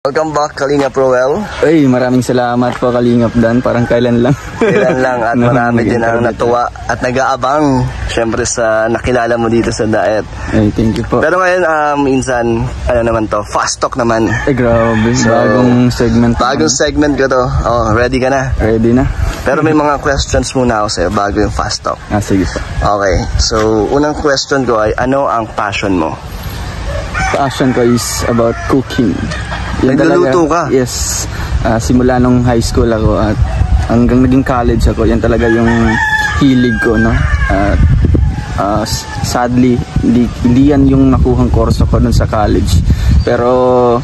Welcome back, Kalingap Roel. Ay, maraming salamat po, Kalingap Dan. Parang kailan lang. Kailan lang at marami din ang natuwa at nag-aabang syempre sa nakilala mo dito sa Daet. Ay, thank you po. Pero ngayon, minsan, ano naman to, fast talk naman. Ay, grabe. So, bagong segment. Bagong segment ko to. Oh, ready ka na? Ready na. Pero may mga questions muna ako sa'yo bago yung fast talk. Sige po. Okay, so unang question ko ay, ano ang passion mo? Passion ko is about cooking. Nagluluto ka? Yes. Simula nung high school ako at hanggang naging college ako, yan talaga yung hilig ko, no? Sadly, hindi yan yung nakuhang kurso ko dun sa college. Pero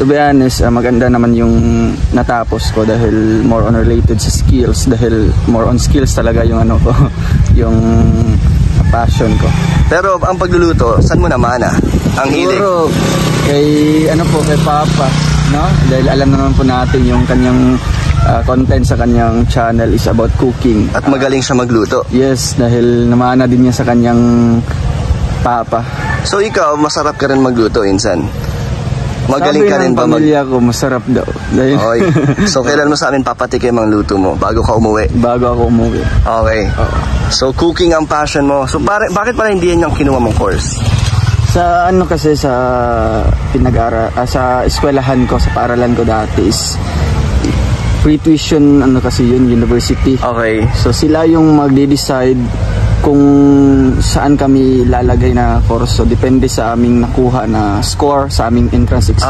to be honest, maganda naman yung natapos ko dahil more on related sa skills, dahil more on skills talaga yung ano ko, yung passion ko. Pero ang pagluluto, saan mo naman ang hilig? Siguro kay Papa, no? Dahil alam naman po natin yung kanyang content sa kanyang channel is about cooking. At magaling siya magluto. Yes, dahil namana din niya sa kanyang papa. So ikaw, masarap ka rin magluto insan? Magaling ka rin ba pamilya ko, masarap daw. Dahil okay. So kailan mo sa amin papatikim ang luto mo bago ka umuwi? Bago ako umuwi. Okay. So cooking ang passion mo. So bakit pala hindi yan yung kinuha mong course? Sa ano kasi sa sa eskwelahan ko, sa paaralan ko dati is free tuition kasi yun, university. Okay. So sila yung magde-decide kung saan kami lalagay na kurso. Depende sa aming nakuha na score sa aming entrance exam.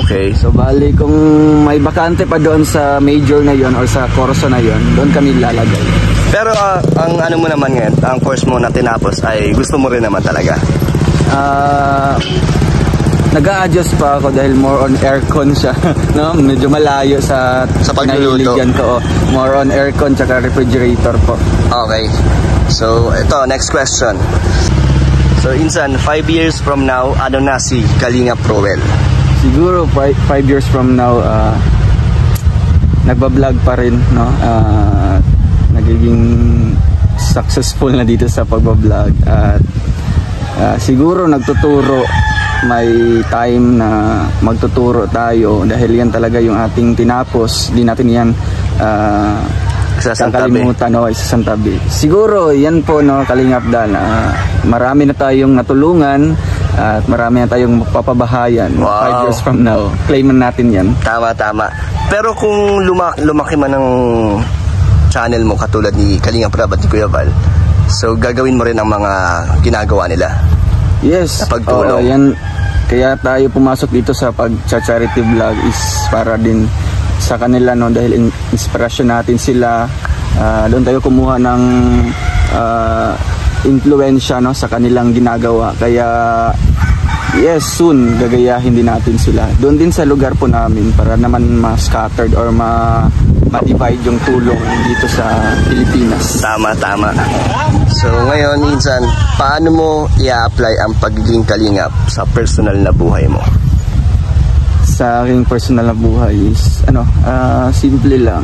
Okay. So bali kung may bakante pa doon sa major na yon or sa kurso na yon, doon kami lalagay. Pero ang ano mo naman ngayon, ang course mo na tinapos ay gusto mo rin naman talaga? Nag-a-adjust pa ako dahil more on aircon siya, no? Medyo malayo sa pagluluto ko. More on aircon tsaka refrigerator po. Okay. So ito, next question. So insan, 5 years from now, ano na si Kalingap Roel? Siguro 5 years from now, nagbablog pa rin, no? Nagiging successful na dito sa pagbablog at siguro nagtuturo. May time na magtuturo tayo dahil yan talaga yung ating tinapos. Di natin yan kalimutan, no? Isasantabi. Siguro yan po, no, Kalingap Dan, marami na tayong natulungan at marami na tayong mapapabahayan. Wow. 5 years from now, claiman natin yan. Tama. Pero kung lumaki man ng channel mo katulad ni Kalingap Rab at ni Kuya Val, so gagawin mo rin ang mga ginagawa nila? Yes. Pagtulong. Yan. Kaya tayo pumasok dito sa pag-charity vlog is para din sa kanila, no, dahil inspirasyon natin sila. Doon tayo kumuha ng influensya, no, sa kanilang ginagawa. Kaya yes, soon gagayahin din natin sila. Doon din sa lugar po namin para naman ma-scattered or ma-divide yung tulong dito sa Pilipinas. Tama. So ngayon, insan, paano mo i-apply ang pagiging kalingap sa personal na buhay mo? Sa aking personal na buhay is simple lang.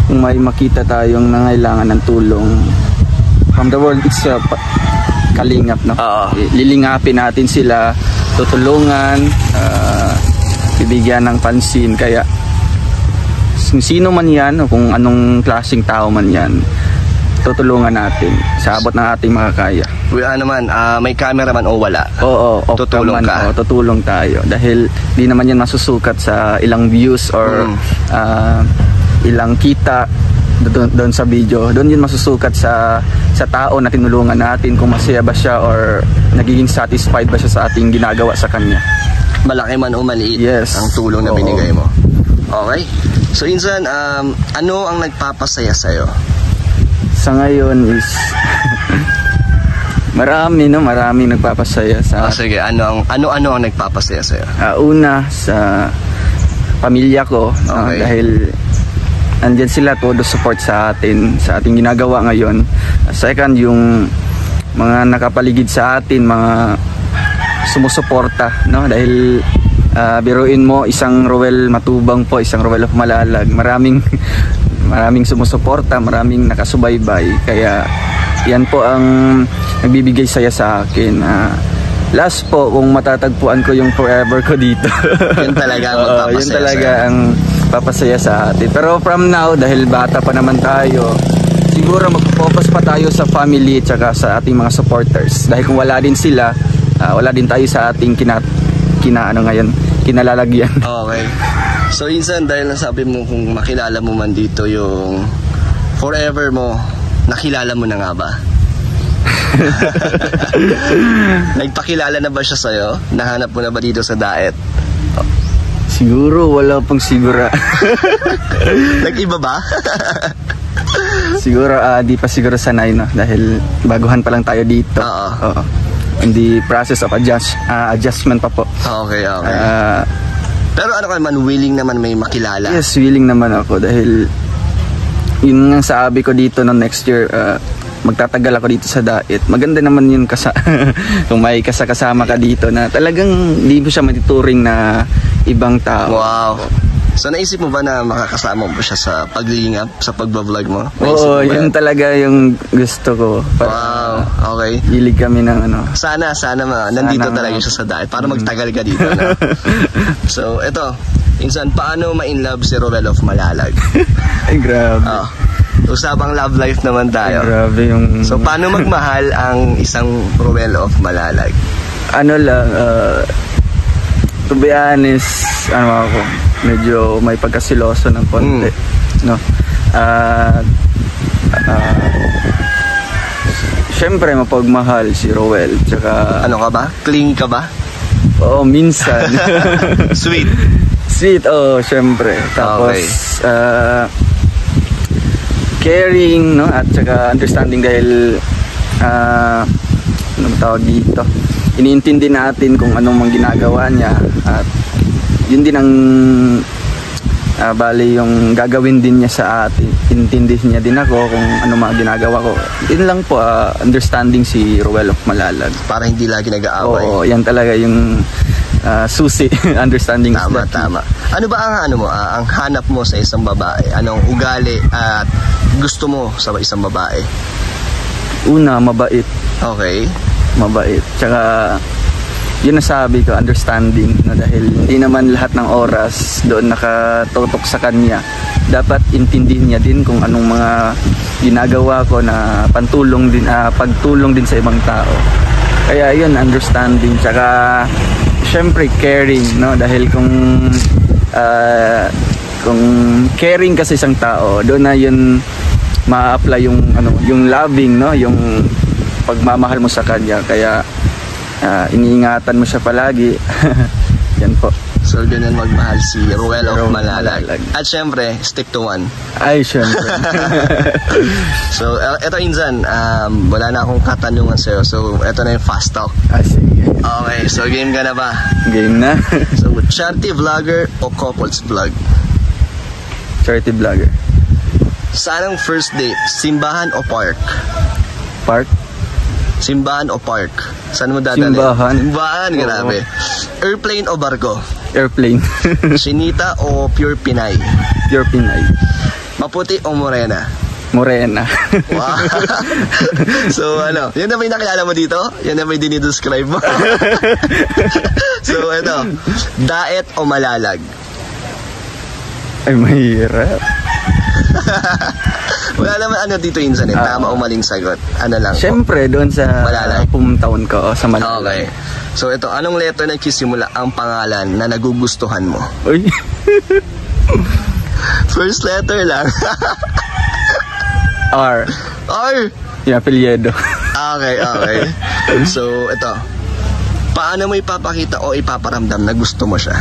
Kung may makita tayong nangailangan ng tulong from the world, it's kalingap, no? Lilingapin natin sila, tutulungan, bibigyan ng pansin. Kaya kung sino man yan o kung anong klaseng tao man yan, tutulungan natin sa abot ng ating makakaya. May camera man o wala? Oo, tutulong ka? Tutulong tayo dahil di naman yan masusukat sa ilang views or ilang kita doon sa video. Doon yun masusukat sa tao na tinulungan natin, kung masaya ba siya or nagiging satisfied ba siya sa ating ginagawa sa kanya. Malaki man o maliit, yes, ang tulong na binigay mo. Okay. So insan, ano ang nagpapasaya sa'yo? Sa ngayon is maraming nagpapasaya sa sige, ano ang nagpapasaya sa'yo? Una sa pamilya ko, okay, dahil andyan sila, todo support sa atin, sa ating ginagawa ngayon. Second, yung mga nakapaligid sa atin, mga sumusuporta, no? Dahil biruin mo, isang Roel Matubang po, isang Roel of Malalag, maraming sumusuporta, maraming nakasubaybay. Kaya yan po ang nagbibigay saya sa akin. last po, kung matatagpuan ko yung forever ko dito. Yun talaga ang magpapasaya. Yun talaga ang papasaya sa atin. Pero from now, dahil bata pa naman tayo, siguro mag-focus pa tayo sa family at saka sa ating mga supporters. Dahil kung wala din sila, wala din tayo sa ating kinalalagyan. Okay. So insan, dahil nasabi mo kung makilala mo man dito yung forever mo, nakilala mo na nga ba? Nagpakilala na ba siya sa'yo? Nahanap mo na ba dito sa Daet? Siguro, wala pang sigura. Nag-iba ba? Siguro, di pa siguro sanay, no? Dahil baguhan pa lang tayo dito. Oo. In the process of adjustment pa po. Okay. Pero ano ka naman, willing naman may makilala? Yes, willing naman ako dahil yun nga sabi ko dito no next year, magtatagal ako dito sa Daet. Maganda naman yun kung may kasama ka dito na talagang di mo siya matituring na ibang tao. Wow. So naisip mo ba na makakasama mo siya sa paglilingap, sa pagbablog mo? Oo, yun talaga yung gusto ko. Wow, okay. Hilig kami ng Sana nandito talaga siya sa Daet para magtagal ka dito. No? So, eto, insan, paano ma-inlove si Roel of Malalag? Ay, grabe. Usapang love life naman tayo. Ay, grabe yung... So, paano magmahal ang isang Roel of Malalag? To be honest, ako, medyo may pagkasiloso ng konti, no? Siyempre, mapagmahal si Roel, tsaka... Ano ka ba? Clingy ka ba? Oo, minsan. Sweet? Sweet, siyempre. Tapos, caring, no? At tsaka understanding dahil, ano tawag dito? Iniintindi natin kung anong mang ginagawa niya at yun din ang bali yung gagawin din niya sa atin. Intindi niya din ako kung ano mga ginagawa ko. Yun lang po, understanding si Roel of Malalag. Para hindi lagi nag-aaway. Oo, yan talaga yung susi. Understanding. Tama. Ano ba ang hanap mo sa isang babae? Anong ugali at gusto mo sa isang babae? Una, mabait. Okay. Mabait. Tsaka yun nasabi ko, understanding, no? Dahil hindi naman lahat ng oras doon nakatutok sa kanya. Dapat intindihin niya din kung anong mga ginagawa ko na pagtulong din sa ibang tao. Kaya yun, understanding. Tsaka syempre caring, no? Dahil kung caring ka sa isang tao, doon na yun ma-apply yung loving, no? Yung pagmamahal mo sa kanya. Kaya iniingatan mo siya palagi. Yan po. So ganyan magmahal si Roel of Malalag. At syempre, stick to one. Ay, syempre. So eto Inzan, wala na akong katanungan sa'yo. So eto na yung fast talk. Sige. Okay, so game ka na ba? Game na. So charity vlogger o couples vlog? Charity vlogger. Saan ang first date? Simbahan o park? Park? Simbahan o park? Saan mo dadalhin? Simbahan, grabe. Airplane o barko? Airplane. Chinita o pure Pinay? Pure Pinay. Maputi o morena? Morena. Wow. So yan na may nakilala mo dito? Yan na may dinidescribe mo? So ito, Daet o Malalag? Ay, mahirap. Wala naman dito Insan tama o maling sagot. Lang siyempre doon sa Malalag. Hometown ko sa Malalag. Okay. So ito, anong letter na nagsisimula ang pangalan na nagugustuhan mo? Uy. First letter lang. R. Yung apelyido. Okay. So ito, paano mo ipapakita o ipaparamdam na gusto mo siya?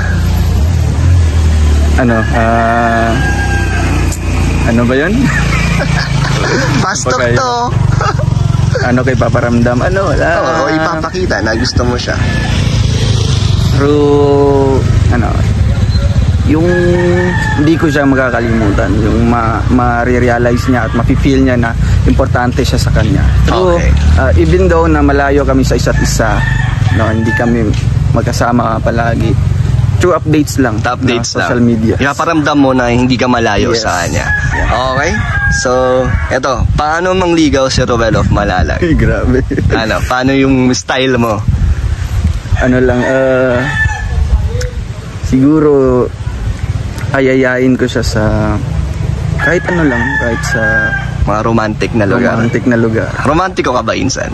Ano ba yun? Fast talk to. Ano kay paparamdam? Wala. O ipapakita na gusto mo siya. Through, yung hindi ko siya makakalimutan. Yung ma-realize niya at ma-feel niya na importante siya sa kanya. Through, even though na malayo kami sa isa't isa, hindi kami magkasama palagi. True updates lang. Updates lang. Social media. Ipaparamdam mo na hindi ka malayo sa kanya. Yeah. Okay? So, eto, paano mangligaw si Roel of Malalag? Grabe. Paano yung style mo? ano lang, siguro ayayain ko siya sa kahit ano lang, kahit sa Mga romantic na lugar. romantic na lugar. Romantiko ka ba, Insan?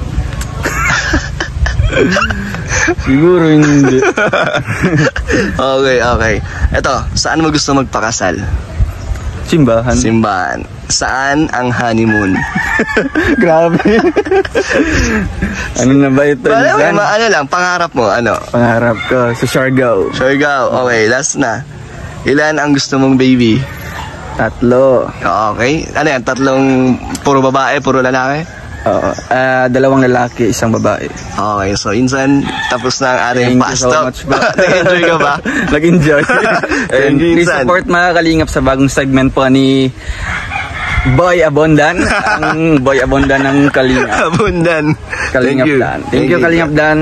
Siguro hindi. Okay. Eto, saan mo gusto magpakasal? Simbahan. Simbahan. Saan ang honeymoon? Grabe. Ano na ba ito? Ano lang, pangarap mo, ano? Pangarap ko sa Siargao. Siargao. Okay, last na. Ilan ang gusto mong baby? 3. Okay. Ano yan? 3 puro babae, puro lalaki? Oo. 2 lalaki, 1 babae. Okay, so Insan, tapos na ang ating Thank you so pastop. much ba? Nag-enjoy ka ba? Nag-enjoy. Thank you, Please Insan. support mga kalingap sa bagong segment po ni Boy Abondan. Ang Boy Abondan ng Kalingap. Abundan. Kalingap Dan. Thank you, Kalingap Dan.